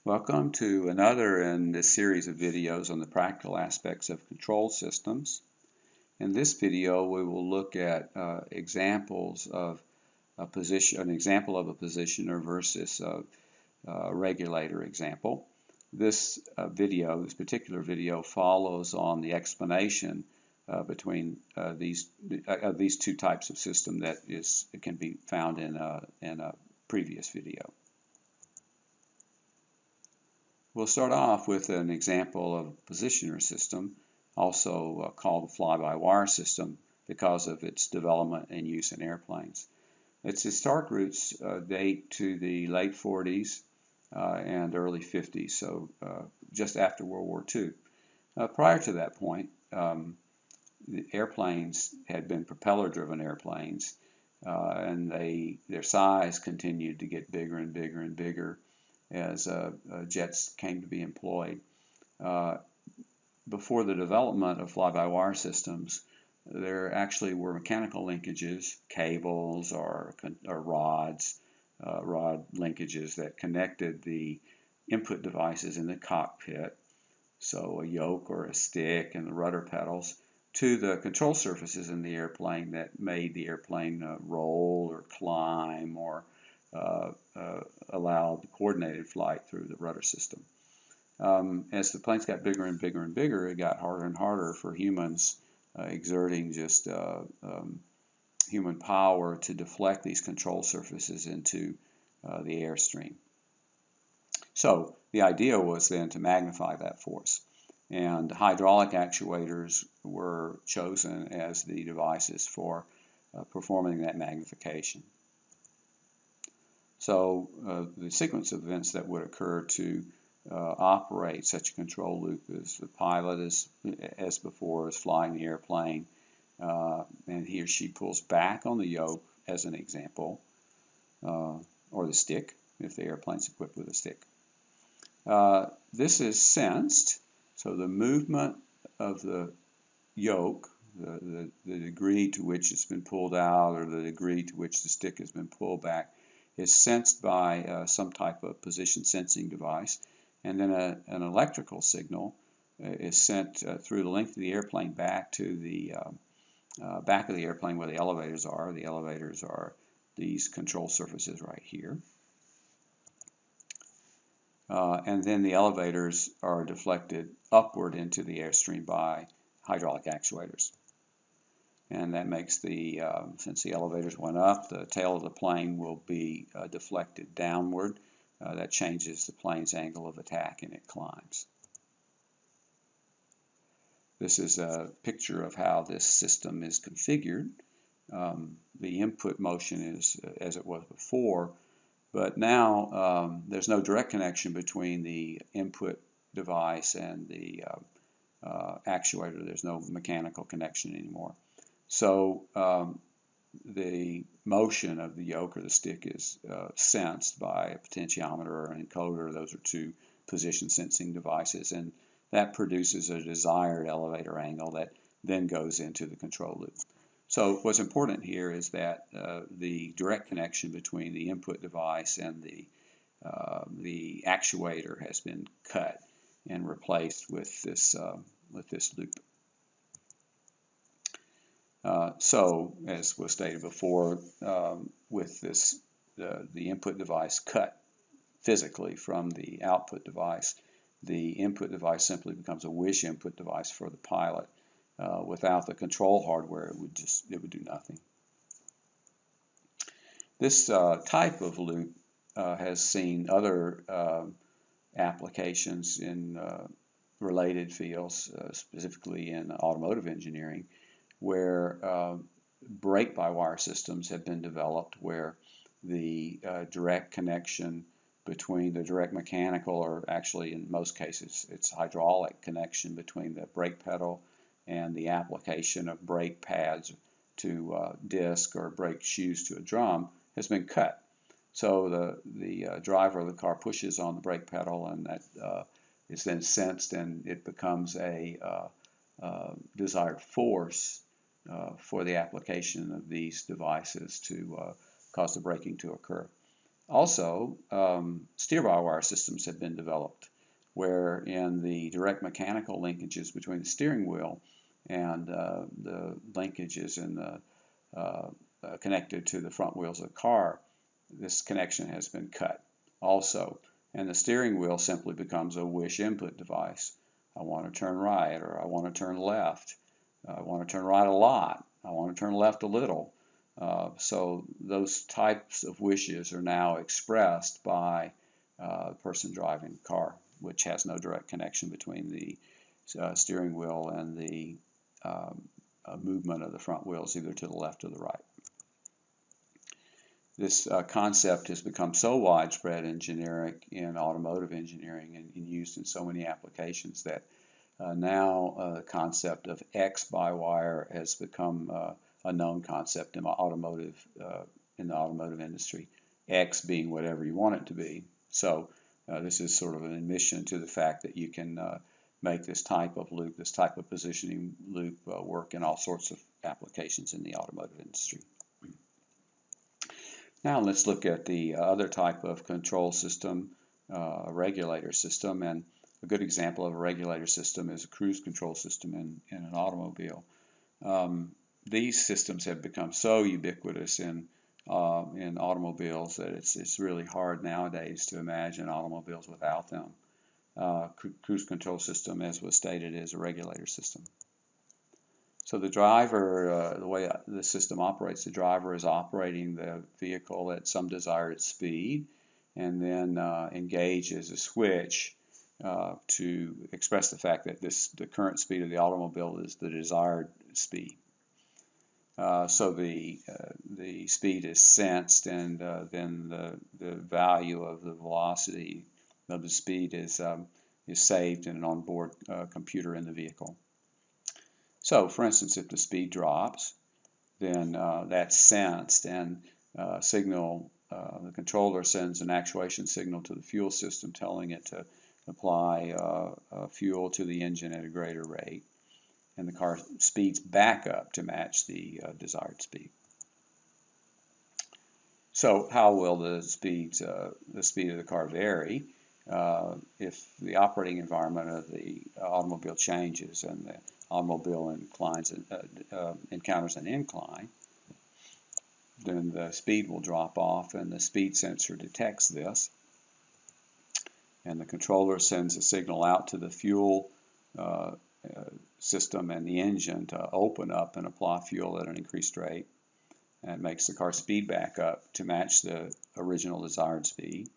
Welcome to another in this series of videos on the practical aspects of control systems. In this video, we will look at examples of an example of a positioner versus a regulator example. This particular video, follows on the explanation between these two types of system that can be found in a previous video. We'll start off with an example of a positioner system, also called a fly-by-wire system because of its development and use in airplanes. Its historic roots date to the late 40s and early 50s, so just after World War II. Prior to that point, the airplanes had been propeller-driven airplanes, and their size continued to get bigger and bigger and bigger as jets came to be employed. Before the development of fly-by-wire systems, there actually were mechanical linkages, cables or rods, rod linkages that connected the input devices in the cockpit, so a yoke or a stick and the rudder pedals, to the control surfaces in the airplane that made the airplane roll or climb or allowed coordinated flight through the rudder system. As the planes got bigger and bigger and bigger, it got harder and harder for humans exerting just human power to deflect these control surfaces into the airstream. So the idea was then to magnify that force, and hydraulic actuators were chosen as the devices for performing that magnification. So the sequence of events that would occur to operate such a control loop is the pilot, as before, is flying the airplane, and he or she pulls back on the yoke, as an example, or the stick, if the airplane's equipped with a stick. This is sensed, so the movement of the yoke, the degree to which it's been pulled out or the degree to which the stick has been pulled back, is sensed by some type of position sensing device, and then an electrical signal is sent through the length of the airplane back to the back of the airplane where the elevators are. The elevators are these control surfaces right here. And then the elevators are deflected upward into the airstream by hydraulic actuators. And that makes since the elevators went up, the tail of the plane will be deflected downward. That changes the plane's angle of attack and it climbs. This is a picture of how this system is configured. The input motion is as it was before, but now there's no direct connection between the input device and the actuator. There's no mechanical connection anymore. So the motion of the yoke or the stick is sensed by a potentiometer or an encoder. Those are two position sensing devices, and that produces a desired elevator angle that then goes into the control loop. So what's important here is that the direct connection between the input device and the actuator has been cut and replaced with this loop. So, as was stated before, with this, the input device cut physically from the output device, the input device simply becomes a wish input device for the pilot. Without the control hardware, it would do nothing. This type of loop has seen other applications in related fields, specifically in automotive engineering, where brake-by-wire systems have been developed, where the direct connection between the direct mechanical, or actually in most cases it's hydraulic connection between the brake pedal and the application of brake pads to disc or brake shoes to a drum, has been cut. So the driver of the car pushes on the brake pedal, and that is then sensed, and it becomes a desired force for the application of these devices to cause the braking to occur. Also, steer-by-wire systems have been developed, where in the direct mechanical linkages between the steering wheel and the linkages in the connected to the front wheels of the car, this connection has been cut also. And the steering wheel simply becomes a wish input device. I want to turn right, or I want to turn left. I want to turn right a lot. I want to turn left a little. So those types of wishes are now expressed by the person driving the car, which has no direct connection between the steering wheel and the movement of the front wheels, either to the left or the right. This concept has become so widespread and generic in automotive engineering and used in so many applications that now the concept of X-by-wire has become a known concept in the automotive industry. X being whatever you want it to be. So this is sort of an admission to the fact that you can make this type of loop, this type of positioning loop work in all sorts of applications in the automotive industry. Now let's look at the other type of control system, a regulator system, and a good example of a regulator system is a cruise control system in an automobile. These systems have become so ubiquitous in automobiles that it's really hard nowadays to imagine automobiles without them. Cruise control system, as was stated, is a regulator system. So the driver, the way the system operates, the driver is operating the vehicle at some desired speed and then engages a switch to express the fact that the current speed of the automobile is the desired speed. So the speed is sensed, and then the value of the velocity of the speed is saved in an onboard computer in the vehicle. So, for instance, if the speed drops, then that's sensed, and the controller sends an actuation signal to the fuel system telling it to apply fuel to the engine at a greater rate, and the car speeds back up to match the desired speed. So how will the speed of the car vary if the operating environment of the automobile changes and the automobile encounters an incline? Then the speed will drop off, and the speed sensor detects this, and the controller sends a signal out to the fuel system and the engine to open up and apply fuel at an increased rate, and it makes the car speed back up to match the original desired speed,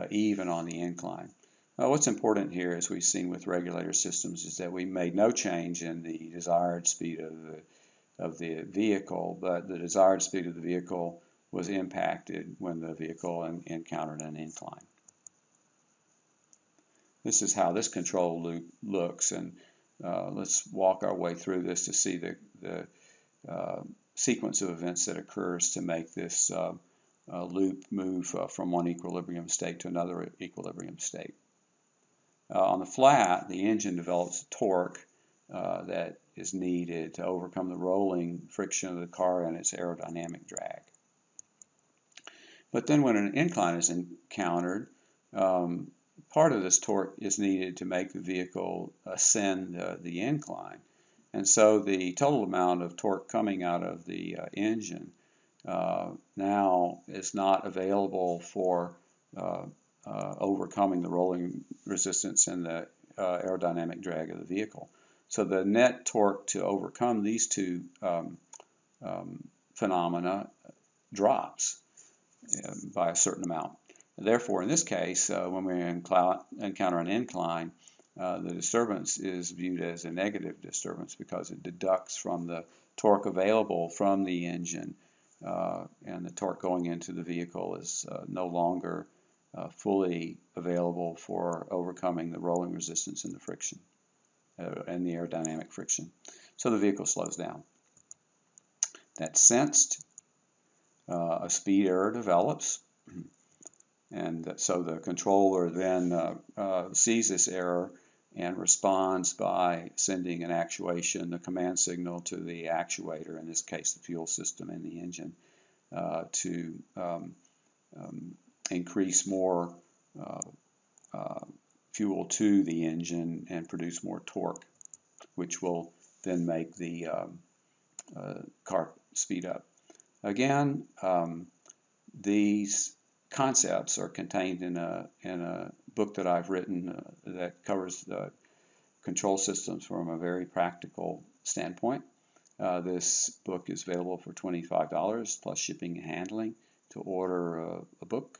even on the incline. What's important here, as we've seen with regulator systems, is that we made no change in the desired speed of the vehicle, but the desired speed of the vehicle was impacted when the vehicle encountered an incline. This is how this control loop looks, and let's walk our way through this to see the sequence of events that occurs to make this loop move from one equilibrium state to another equilibrium state. On the flat, the engine develops torque that is needed to overcome the rolling friction of the car and its aerodynamic drag. But then when an incline is encountered, part of this torque is needed to make the vehicle ascend the incline. And so the total amount of torque coming out of the engine now is not available for overcoming the rolling resistance and the aerodynamic drag of the vehicle. So the net torque to overcome these two phenomena drops by a certain amount. Therefore, in this case, when we encounter an incline, the disturbance is viewed as a negative disturbance because it deducts from the torque available from the engine, and the torque going into the vehicle is no longer fully available for overcoming the rolling resistance and the friction and the aerodynamic friction. So the vehicle slows down. That's sensed. A speed error develops, and so the controller then sees this error and responds by sending an actuation, the command signal, to the actuator, in this case the fuel system and the engine, to increase more fuel to the engine and produce more torque, which will then make the car speed up. Again, these concepts are contained in a book that I've written that covers the control systems from a very practical standpoint. This book is available for $25 plus shipping and handling. To order a book,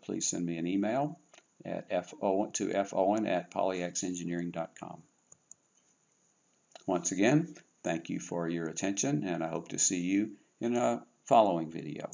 please send me an email at fowen@polyxengineering.com. Once again, thank you for your attention, and I hope to see you in a following video.